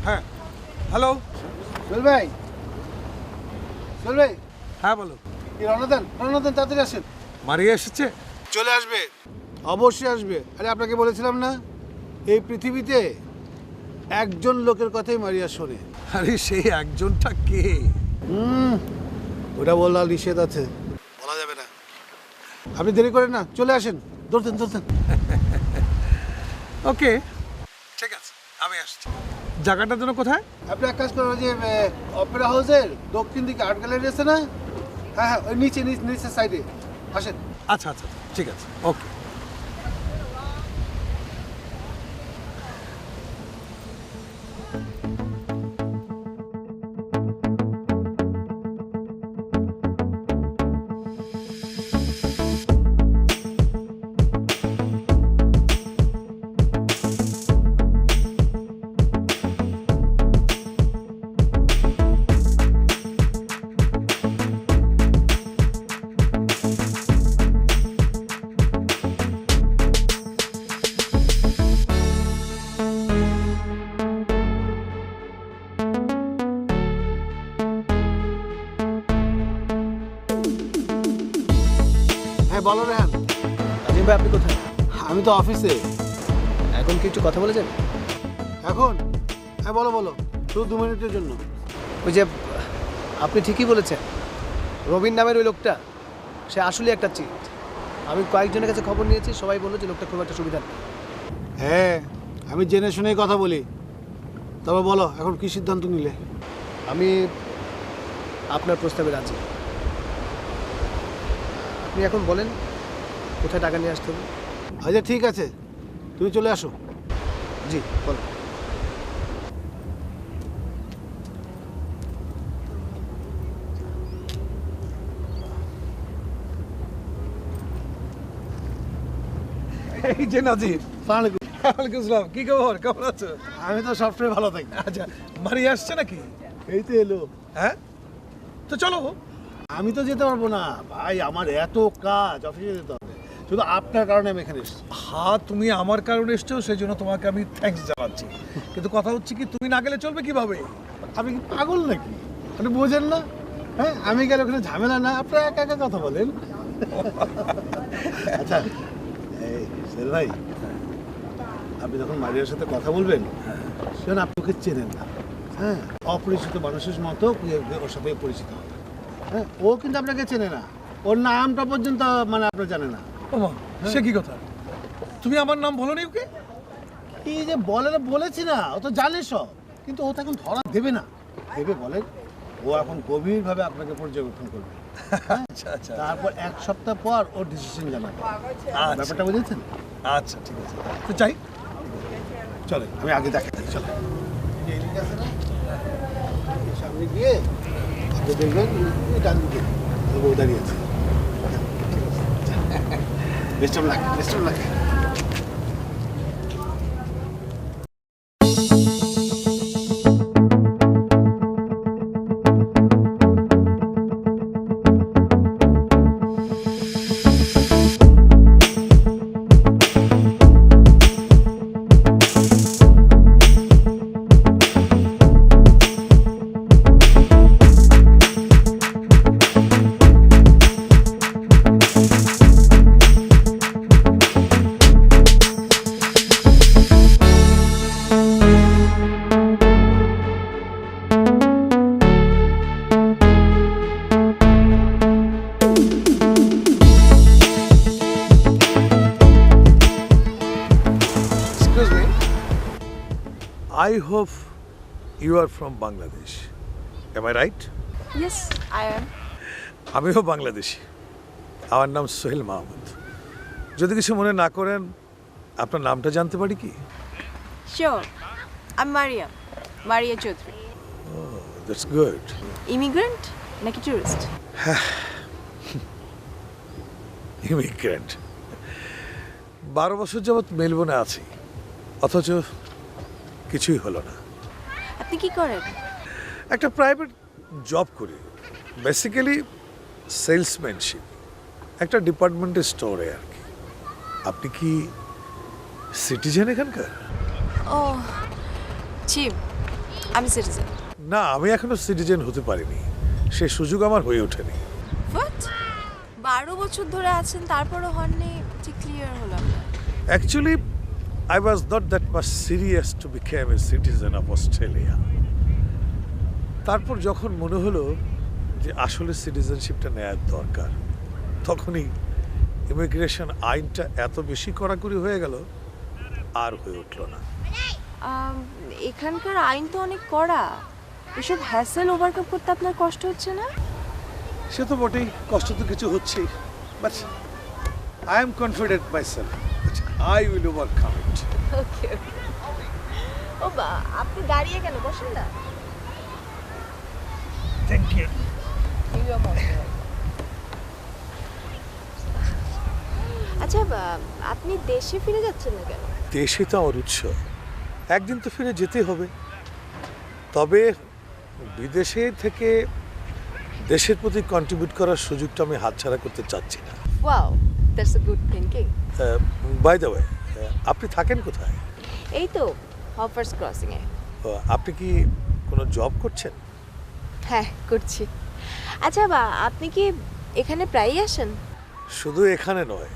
হ্যাঁ হ্যালো সোহেল ভাই, সোহেল ভাই, হ্যাঁ বলো। এই রওনা দেন তাড়াতাড়ি আসেন। মারিয়া এসেছে? চলে আসবে, অবশ্যই আসবে। আরে আপনাকে বলেছিলাম না, এই পৃথিবীতে একজন লোকের কথাই মারিয়া শোনে। আরে সেই একজনটা কে? ওটা বললাম নিষেধ আছে, বলা যাবে না। আপনি দেরি করেন না, চলে আসেন। ধরতেন। ওকে ঠিক আছে, আমি আসছি। জায়গাটার জন্য কোথায়? আপনি এক কাজ করেন, ওই যে অপেরা হাউসের দক্ষিণ দিকে আর্ট গ্যালারি আছে না? হ্যাঁ, ওই নিচে সাইডে আসেন। আচ্ছা আচ্ছা ঠিক আছে, ওকে। হ্যাঁ বলো রেহান। আজিম ভাই, আপনি কোথায়? আমি তো অফিসে এখন কি একটু কথা বলেছেন? এখন। হ্যাঁ বলো, শুধু 2 মিনিটের জন্য। ওই যে আপনি ঠিকই বলেছেন, রবিন নামের ওই লোকটা, সে আসলে একটা চিট। আমি কয়েকজনের কাছে খবর নিয়েছি, সবাই বললো যে লোকটা খুব একটা সুবিধা নেই। হ্যাঁ, আমি জেনে শুনেই কথা বলি। তবে বলো, এখন কি সিদ্ধান্ত নিলে? আমি আপনার প্রস্তাবে রাজি। আপনি এখন বলেন কোথায় টাকা নিয়ে আসতে হবে। আচ্ছা ঠিক আছে, তুমি চলে আসো। জি বলেন। এই যে নাজির। সালামালাইকুম। ওয়ালাইকুম আসসালাম, কি খবর, কেমন আছো? আমি তো সবসময় ভালো থাকি। আচ্ছা, মারিয়া আসছে নাকি? এই তো এলো। হ্যাঁ তো চলো। আমি তো যেতে পারবো না ভাই, আমার এত কাজ, অফিসে যেতে হবে। শুধু আপনার কারণে আমি এখানে এসেছি। হ্যাঁ তুমি আমার কারণে এসছো, সেই জন্য তোমাকে আমি থ্যাঙ্কস জানাচ্ছি। কিন্তু কথা হচ্ছে কি, তুমি না গেলে চলবে কিভাবে? আপনি কি পাগল নাকি? আপনি বোঝেন না? হ্যাঁ, আমি গেলে ওখানে ঝামেলা না, আপনারা একা কথা বলেন। আচ্ছা এই সেল ভাই, আপনি যখন মারিয়ার সাথে কথা বলবেন, সেখানে আপনি ওকে চেনেন না। হ্যাঁ, অপরিচিত মানুষের মতো ওর সাথে পরিচিত হবে। হ্যাঁ, ও কিন্তু আপনাকে চেনে না, ওর নামটা পর্যন্ত মানে আপনার জানে না। ওমা, সে কি কথা? তুমি আমার নাম বলো নি ওকে? কি যে বলেছি না, ও তো জানে সব, কিন্তু ও তো এখন ধরা দেবে না। দেবে বলেন, ও এখন গভীরভাবে আপনাকে পর্যবেক্ষণ করবে। আচ্ছা আচ্ছা তারপর 1 সপ্তাহ পর ওর ডিসিশন জানাবে। ব্যাপারটা বুঝেছেন? আচ্ছা ঠিক আছে, তো চাই। চলেন, আমি আগে দেখাচ্ছি। চলেন, এই যে এদিকে আছে না, এই সামনে গিয়ে আপনি দেখবেন এই ডান দিকে ওর বউ দাঁড়িয়ে আছে। Best of luck. Excuse me. I hope you are from Bangladesh. Am I right? Yes, I am. আমিও বাংলাদেশি। আমার নাম সোহেল মাহমুদ। যদি কিছু মনে না করেন, আপনার নামটা জানতে পারি কি? Sure. I'm Maria Chaudhary. That's good. Immigrant নাকি tourist? ইমিগ্রেন্ট। 12 বছর যাবৎ মেলবোর্নে আছি, অথচ কিছুই হলো না। আপনি কি করেন? একটা প্রাইভেট জব করি, বেসিক্যালি সেলসম্যানশিপ, একটা ডিপার্টমেন্টের স্টোরে আর কি। আপনি কি সিটিজেন এখানকার? ও জি, আমি সিটিজেন। না, আমি এখনো সিটিজেন হতে পারিনি, সে সুযোগ আমার হয়ে ওঠেনি। হোয়াট? 12 বছর ধরে আছেন তারপরও হননি, ঠিক ক্লিয়ার হলাম না। Actually, I was not that much serious to become a citizen of Australia. তারপর যখন মনে হলো যে আসলে সিটিজেনশিপটা নেওয়ার দরকার, তখনই ইমিগ্রেশন আইনটা এত বেশি কড়াকড়ি হয়ে গেল, আর হয়ে উঠলো না। এখানকার আইন তো অনেক কড়া, এসব হ্যাসেল ওভারকাম করতে আপনার কষ্ট হচ্ছে না? সে তো বটেই, কষ্ট তো কিছু হচ্ছেই, but I am confident myself I will overcome it. Okay okay. ও বা, আপনি দাঁড়িয়ে কেন, বসেন না। Thank you. আচ্ছা, আপনি দেশে ফিরে যাচ্ছেন না কেন? দেশে তো আমার উৎস, একদিন তো ফিরে যেতে হবে। তবে বিদেশে থেকে দেশের প্রতি কন্ট্রিবিউট করার সুযোগটা আমি হাতছাড়া করতে চাচ্ছি না। Wow, that's a good thinking. By the way, আপনি থাকেন কোথায়? এই তো হফার্স ক্রসিং এ। আপনি কি কোনো জব করছেন? হ্যাঁ, করছি। আচ্ছা, আপনি কি এখানে প্রায়ই আসেন? শুধু এখানে নয়,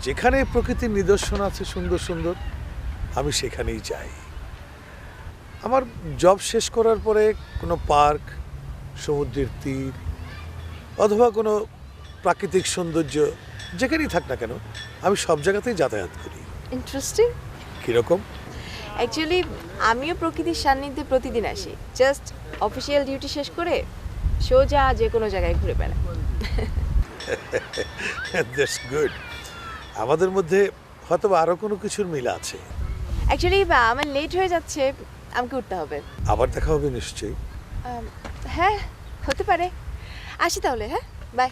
যেখানে প্রকৃতির নিদর্শন আছে সুন্দর সুন্দর, আমি সেখানেই যাই। আমার জব শেষ করার পরে কোনো পার্ক, সমুদ্রের তীর অথবা কোনো প্রাকৃতিক সৌন্দর্য যেখানেই থাক না কেন, আমি সব জায়গাতেই যাতায়াত করি। ইন্টারেস্টিং। কীরকম? অ্যাকচুয়ালি আমিও প্রকৃতির সান্নিধ্যে প্রতিদিন আসি, জাস্ট অফিসিয়াল ডিউটি শেষ করে সোজা যে কোনো জায়গায় ঘুরে বেড়াই। That's good. আমাদের মধ্যে হয়তো আরও কোনো কিছুর মিল আছে। অ্যাকচুয়ালি আমার লেট হয়ে যাচ্ছে, আমাকে উঠতে হবে। আবার দেখা হবে নিশ্চয়ই। হ্যাঁ, হতে পারে। আসি তাহলে, হ্যাঁ, বাই।